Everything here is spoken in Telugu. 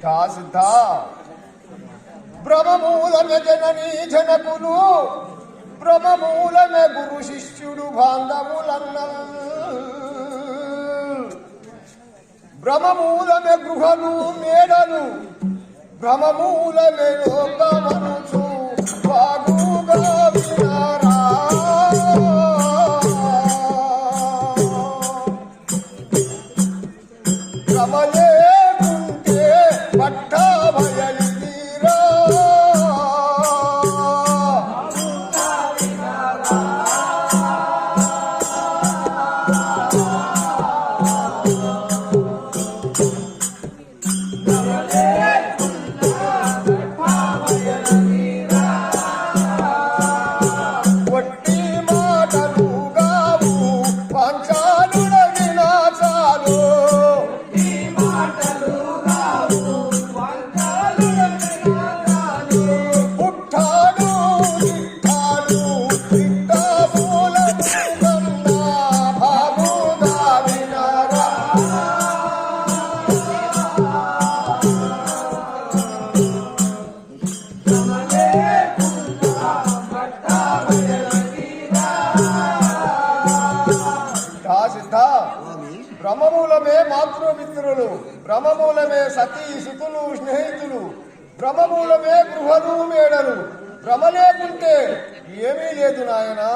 సిద్ధ బ్రహ్మమూలమే జననీ జనకులు, బ్రహ్మమూలమే గురు శిష్యుడు బాంధవులన్న, బ్రహ్మమూలమే గృహలు మేడలు, బ్రహ్మమూలమే లోకమనుచు బాగుగా వినారా. భ్రమలేకుంటే పట్ట బయలుదేరా. వట్టి మాటలు గావు పంచాలుడగిన చాలు, పుట్టాడు తిట్టాడు తిట్టమూల కన్నా బాబుగా వినరా. సిద్ధ బ్రహ్మమూలమే మాతృమిత్రులు, బ్రహ్మమూలమే సతీ సుతులు స్నేహితులు, బ్రహ్మమూలమే గృహలు మేడలు. భ్రమ లేకుంటే ఏమీ లేదు నాయనా.